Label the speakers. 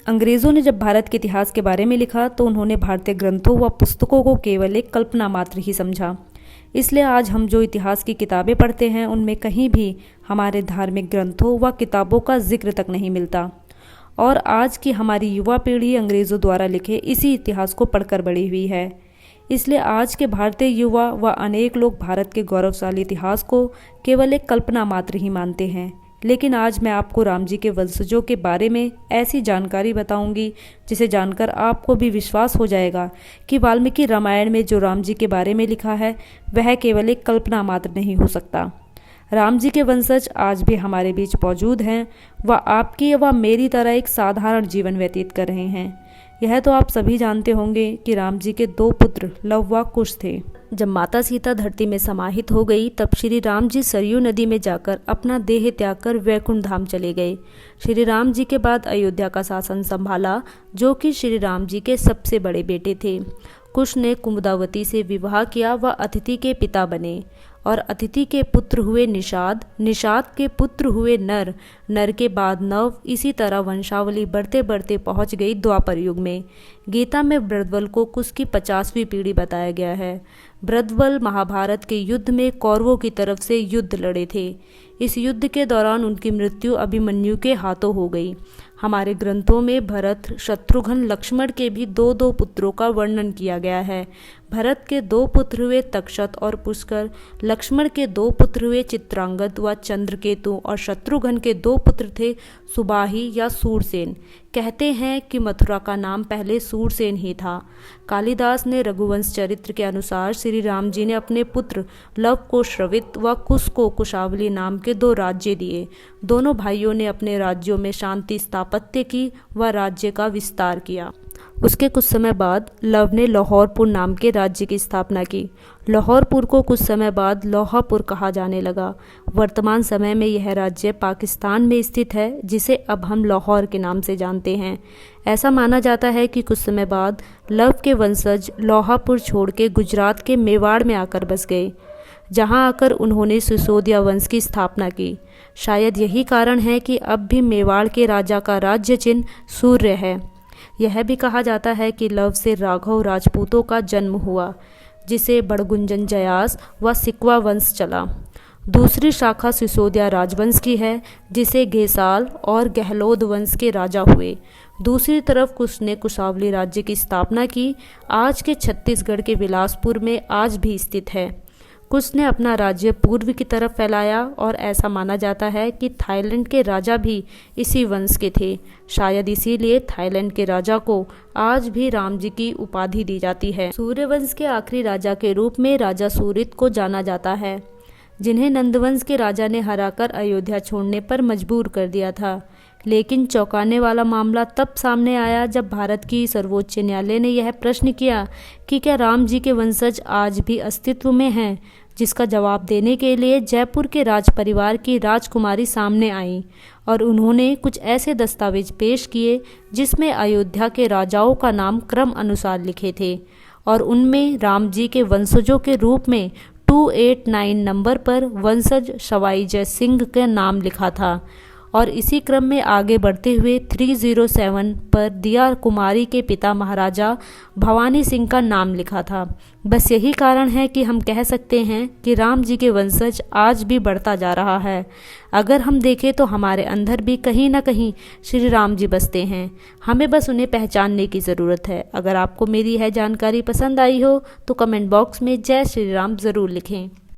Speaker 1: अंग्रेज़ों ने जब भारत के इतिहास के बारे में लिखा तो उन्होंने भारतीय ग्रंथों व पुस्तकों को केवल एक कल्पना मात्र ही समझा। इसलिए आज हम जो इतिहास की किताबें पढ़ते हैं उनमें कहीं भी हमारे धार्मिक ग्रंथों व किताबों का जिक्र तक नहीं मिलता। और आज की हमारी युवा पीढ़ी अंग्रेज़ों द्वारा लिखे इसी इतिहास को पढ़कर बड़ी हुई है। इसलिए आज के भारतीय युवा व अनेक लोग भारत के गौरवशाली इतिहास को केवल एक कल्पना मात्र ही मानते हैं। लेकिन आज मैं आपको राम जी के वंशजों के बारे में ऐसी जानकारी बताऊंगी जिसे जानकर आपको भी विश्वास हो जाएगा कि वाल्मीकि रामायण में जो राम जी के बारे में लिखा है वह केवल एक कल्पना मात्र नहीं हो सकता। राम जी के वंशज आज भी हमारे बीच मौजूद हैं। वह आपकी व मेरी तरह एक साधारण जीवन व्यतीत कर रहे हैं। यह तो आप सभी जानते होंगे कि राम जी के 2 पुत्र लव व कुश थे। जब माता सीता धरती में समाहित हो गई तब श्री राम जी सरयू नदी में जाकर अपना देह त्याग कर वैकुंठ धाम चले गए। श्री राम जी के बाद अयोध्या का शासन संभाला, जो कि श्री राम जी के सबसे बड़े बेटे थे। कुश ने कुमुदावती से विवाह किया व अतिथि के पिता बने और अतिथि के पुत्र हुए निषाद, निषाद के पुत्र हुए नर, नर के बाद नव। इसी तरह वंशावली बढ़ते बढ़ते पहुंच गई द्वापर युग में। गीता में ब्रजबल को कुश की 50वीं पीढ़ी बताया गया है। ब्रजबल महाभारत के युद्ध में कौरवों की तरफ से युद्ध लड़े थे। इस युद्ध के दौरान उनकी मृत्यु अभिमन्यु के हाथों हो गई। हमारे ग्रंथों में भरत, शत्रुघ्न, लक्ष्मण के भी 2-2 पुत्रों का वर्णन किया गया है। भरत के 2 पुत्र हुए तक्षत और पुष्कर, लक्ष्मण के 2 पुत्र हुए चित्रांगद व चंद्रकेतु और शत्रुघ्न के 2 पुत्र थे सुबाही या सूरसेन। कहते हैं कि मथुरा का नाम पहले सूरसेन ही था। कालिदास ने रघुवंश चरित्र के अनुसार श्री राम जी ने अपने पुत्र लव को श्रवित व कुश को कुशावली नाम के 2 राज्य दिए। दोनों भाइयों ने अपने राज्यों में शांति स्थापत्य की व राज्य का विस्तार किया। उसके कुछ समय बाद लव ने लाहौरपुर नाम के राज्य की स्थापना की। लाहौरपुर को कुछ समय बाद लोहापुर कहा जाने लगा। वर्तमान समय में यह राज्य पाकिस्तान में स्थित है, जिसे अब हम लाहौर के नाम से जानते हैं। ऐसा माना जाता है कि कुछ समय बाद लव के वंशज लोहापुर छोड़ के गुजरात के मेवाड़ में आकर बस गए, जहां आकर उन्होंने सिसोदिया वंश की स्थापना की। शायद यही कारण है कि अब भी मेवाड़ के राजा का राज्य चिन्ह सूर्य है। यह भी कहा जाता है कि लव से राघव राजपूतों का जन्म हुआ, जिसे बड़गुंजन जयास व सिकवा वंश चला। दूसरी शाखा सिसोदिया राजवंश की है, जिसे घेसाल और गहलोद वंश के राजा हुए। दूसरी तरफ कुश ने कुशावली राज्य की स्थापना की, आज के छत्तीसगढ़ के बिलासपुर में आज भी स्थित है। कुश ने अपना राज्य पूर्व की तरफ फैलाया और ऐसा माना जाता है कि थाईलैंड के राजा भी इसी वंश के थे। शायद इसीलिए थाईलैंड के राजा को आज भी राम जी की उपाधि दी जाती है। सूर्यवंश के आखिरी राजा के रूप में राजा सूरित को जाना जाता है, जिन्हें नंदवंश के राजा ने हराकर अयोध्या छोड़ने पर मजबूर कर दिया था। लेकिन चौंकाने वाला मामला तब सामने आया जब भारत की सर्वोच्च न्यायालय ने यह प्रश्न किया कि क्या राम जी के वंशज आज भी अस्तित्व में हैं, जिसका जवाब देने के लिए जयपुर के राज परिवार की राजकुमारी सामने आई और उन्होंने कुछ ऐसे दस्तावेज पेश किए जिसमें अयोध्या के राजाओं का नाम क्रम अनुसार लिखे थे और उनमें राम जी के वंशजों के रूप में 289 नंबर पर वंशज सवाई जय सिंह का नाम लिखा था और इसी क्रम में आगे बढ़ते हुए 307 पर दिया कुमारी के पिता महाराजा भवानी सिंह का नाम लिखा था। बस यही कारण है कि हम कह सकते हैं कि राम जी के वंशज आज भी बढ़ता जा रहा है। अगर हम देखें तो हमारे अंदर भी कहीं ना कहीं श्री राम जी बसते हैं, हमें बस उन्हें पहचानने की ज़रूरत है। अगर आपको मेरी यह जानकारी पसंद आई हो तो कमेंट बॉक्स में जय श्री राम ज़रूर लिखें।